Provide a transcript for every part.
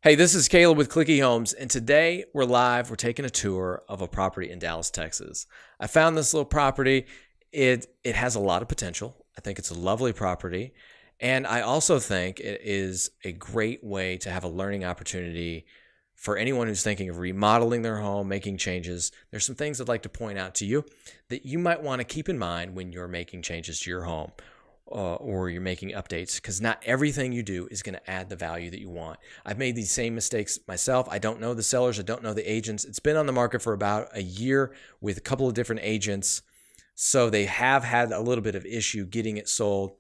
Hey, this is Caleb with Clicky Homes, and today we're live. We're taking a tour of a property in Dallas, Texas. I found this little property. It has a lot of potential. I think it's a lovely property, and I also think it is a great way to have a learning opportunity for anyone who's thinking of remodeling their home, making changes. There's some things I'd like to point out to you that you might want to keep in mind when you're making changes to your home. Or you're making updates, because not everything you do is going to add the value that you want. I've made these same mistakes myself. I don't know the sellers. I don't know the agents. It's been on the market for about a year with a couple of different agents. So they have had a little bit of issue getting it sold.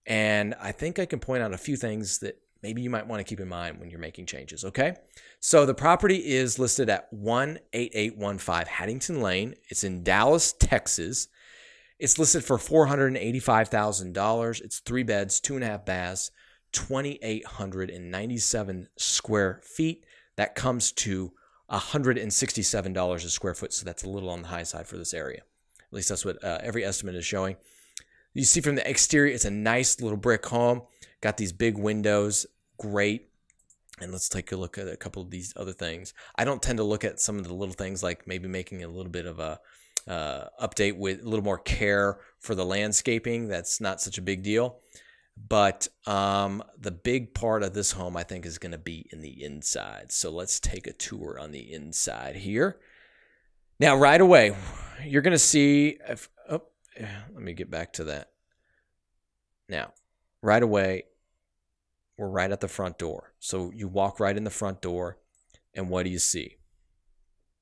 And I think I can point out a few things that maybe you might want to keep in mind when you're making changes, okay? So the property is listed at 18815 Haddington Lane. It's in Dallas, Texas. It's listed for $485,000. It's 3 beds, 2.5 baths, 2,897 square feet. That comes to $167 a square foot, so that's a little on the high side for this area. At least that's what every estimate is showing. You see from the exterior, it's a nice little brick home. Got these big windows, great. And let's take a look at a couple of these other things. I don't tend to look at some of the little things like maybe making a little bit of a update with a little more care for the landscaping. That's not such a big deal. But the big part of this home, I think, is going to be in the inside. So let's take a tour on the inside here. Now, right away, you're going to see, let me get back to that. Now, right away, we're right at the front door. So you walk right in the front door, and what do you see?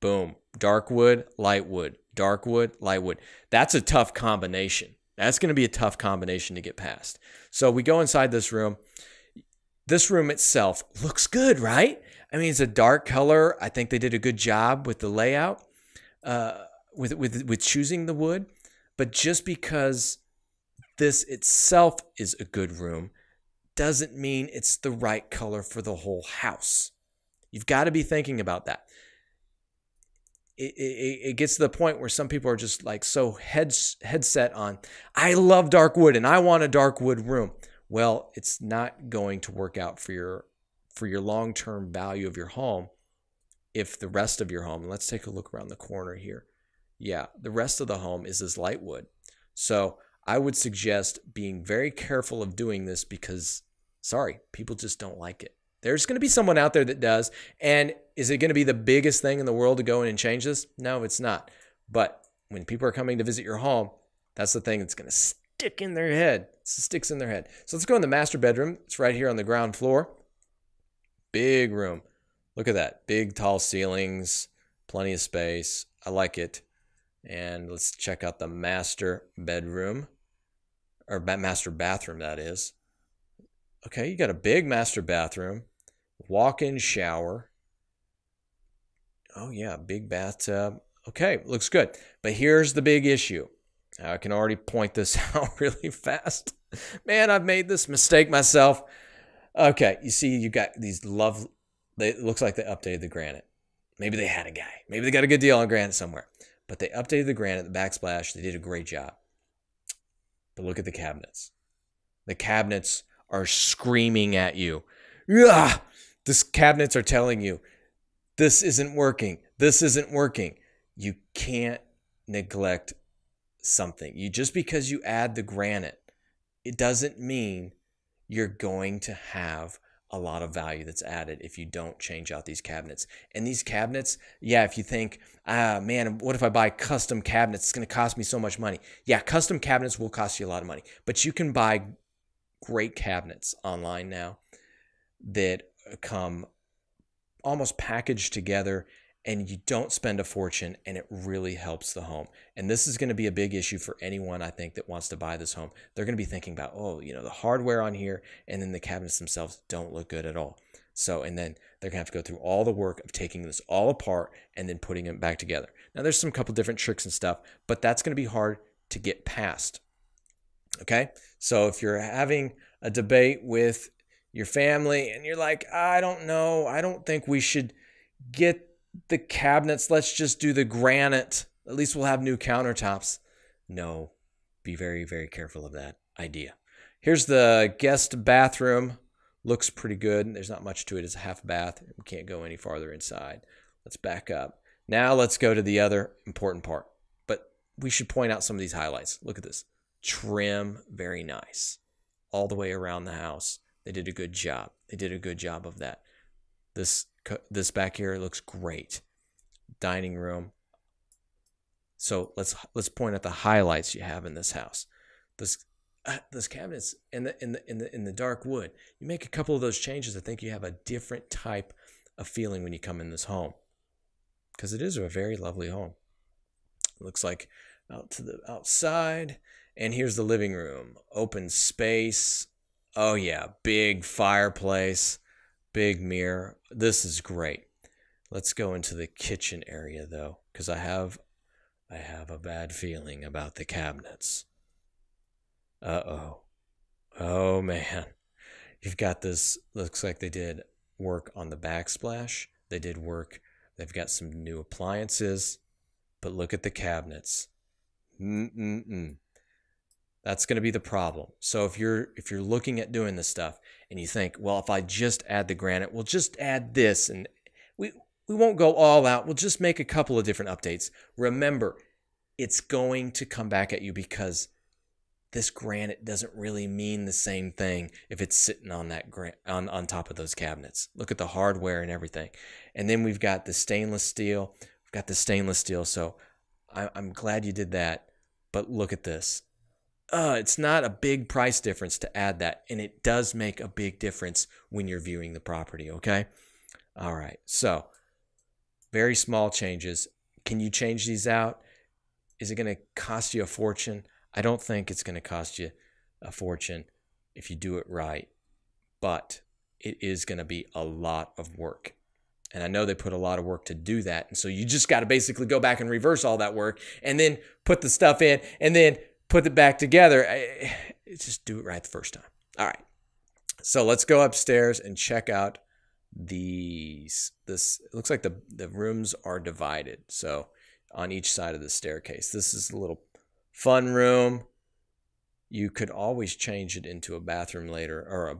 Boom. Dark wood, light wood. Dark wood, light wood. That's a tough combination. That's going to be a tough combination to get past. So we go inside this room. This room itself looks good, right? I mean, it's a dark color. I think they did a good job with the layout, with choosing the wood. But just because this itself is a good room doesn't mean it's the right color for the whole house. You've got to be thinking about that. It gets to the point where some people are just like so headset on, I love dark wood and I want a dark wood room. Well, it's not going to work out for your long-term value of your home if the rest of your home, let's take a look around the corner here. Yeah, the rest of the home is this light wood. So I would suggest being very careful of doing this because, sorry, people just don't like it. There's going to be someone out there that does. And is it going to be the biggest thing in the world to go in and change this? No, it's not. But when people are coming to visit your home, that's the thing that's going to stick in their head. It sticks in their head. So let's go in the master bedroom. It's right here on the ground floor. Big room. Look at that. Big, tall ceilings. Plenty of space. I like it. And let's check out the master bedroom. Or master bathroom, that is. Okay, you got a big master bathroom. Walk-in shower. Oh, yeah, big bathtub. Okay, looks good. But here's the big issue. I can already point this out really fast. Man, I've made this mistake myself. Okay, you see you got these it looks like they updated the granite. Maybe they had a guy. Maybe they got a good deal on granite somewhere. But they updated the granite, the backsplash. They did a great job. But look at the cabinets. The cabinets are screaming at you. Ugh! These cabinets are telling you, this isn't working. This isn't working. You can't neglect something. Just because you add the granite, it doesn't mean you're going to have a lot of value that's added if you don't change out these cabinets. And these cabinets, yeah, if you think, man, what if I buy custom cabinets? It's going to cost me so much money. Yeah, custom cabinets will cost you a lot of money. But you can buy great cabinets online now that come almost packaged together and you don't spend a fortune and it really helps the home. And this is going to be a big issue for anyone, I think, that wants to buy this home. They're going to be thinking about, oh, you know, the hardware on here and then the cabinets themselves don't look good at all. So, and then they're going to have to go through all the work of taking this all apart and then putting it back together. Now, there's some couple different tricks and stuff, but that's going to be hard to get past. Okay? So if you're having a debate with your family and you're like, I don't know, I don't think we should get the cabinets, let's just do the granite, at least we'll have new countertops. No, be very, very careful of that idea. Here's the guest bathroom. Looks pretty good. There's not much to it. It's a half bath. We can't go any farther inside. Let's back up. Now let's go to the other important part. But we should point out some of these highlights. Look at this. Trim, very nice. All the way around the house. They did a good job. They did a good job of that. This back here looks great. Dining room. So let's point at the highlights you have in this house. Those cabinets in the dark wood. You make a couple of those changes, I think you have a different type of feeling when you come in this home, because it is a very lovely home. It looks like out to the outside, and here's the living room. Open space. Oh yeah, big fireplace, big mirror. This is great. Let's go into the kitchen area though, because I have a bad feeling about the cabinets. Uh-oh. Oh, man. You've got this, looks like they did work on the backsplash. They did work, they've got some new appliances, but look at the cabinets. That's going to be the problem. So if you're looking at doing this stuff and you think, well, if I just add the granite, we'll just add this, and we won't go all out. We'll just make a couple of different updates. Remember, it's going to come back at you, because this granite doesn't really mean the same thing if it's sitting on that on top of those cabinets. Look at the hardware and everything. And then we've got the stainless steel. We've got the stainless steel. So I'm glad you did that. But look at this. It's not a big price difference to add that. And it does make a big difference when you're viewing the property, okay? All right. So very small changes. Can you change these out? Is it going to cost you a fortune? I don't think it's going to cost you a fortune if you do it right, but it is going to be a lot of work. And I know they put a lot of work to do that. And so you just got to basically go back and reverse all that work and then put the stuff in and then put it back together. Just do it right the first time. All right. So let's go upstairs and check out these. It looks like the rooms are divided. So on each side of the staircase, this is a little fun room. You could always change it into a bathroom later, or a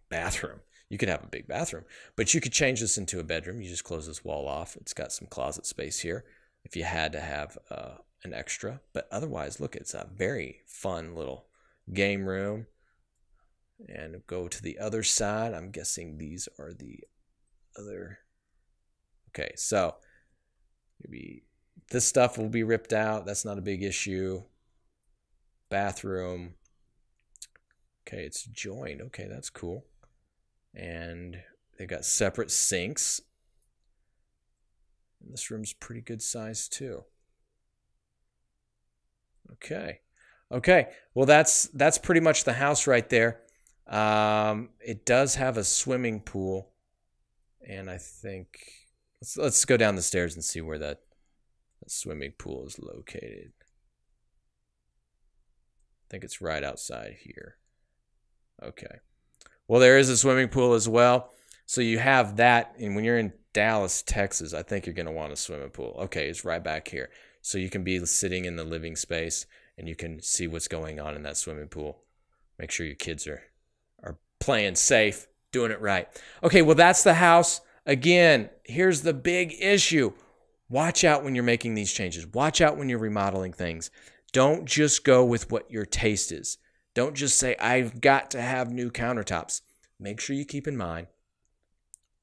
bathroom. You could have a big bathroom, but you could change this into a bedroom. You just close this wall off. It's got some closet space here if you had to have an extra. But otherwise, look, it's a very fun little game room. And go to the other side. I'm guessing these are the other. Okay, so maybe this stuff will be ripped out. That's not a big issue. Bathroom. Okay, it's joined. Okay, that's cool. And they've got separate sinks. And this room's pretty good size too. Okay. Okay. Well, that's pretty much the house right there. It does have a swimming pool, and I think let's go down the stairs and see where that swimming pool is located. I think it's right outside here. Okay. Well, there is a swimming pool as well. So you have that. And when you're in Dallas, Texas, I think you're going to want a swimming pool. Okay, it's right back here. So you can be sitting in the living space and you can see what's going on in that swimming pool. Make sure your kids are playing safe, doing it right. Okay, well, that's the house. Again, here's the big issue. Watch out when you're making these changes. Watch out when you're remodeling things. Don't just go with what your taste is. Don't just say, I've got to have new countertops. Make sure you keep in mind,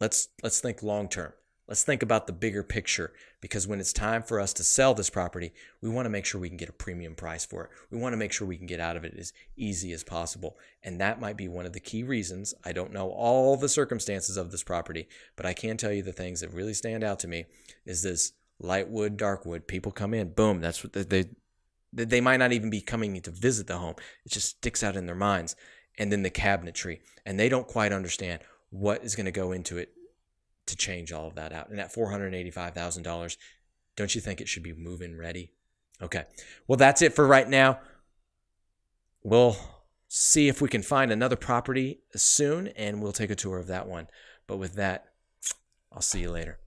let's think long term. Let's think about the bigger picture, because when it's time for us to sell this property, we want to make sure we can get a premium price for it. We want to make sure we can get out of it as easy as possible. And that might be one of the key reasons. I don't know all the circumstances of this property, but I can tell you the things that really stand out to me is this light wood, dark wood. People come in, boom, that's what they might not even be coming to visit the home. It just sticks out in their minds. And then the cabinetry. And they don't quite understand what is going to go into it to change all of that out. And at $485,000, don't you think it should be move-in ready? Okay. Well, that's it for right now. We'll see if we can find another property soon, and we'll take a tour of that one. But with that, I'll see you later.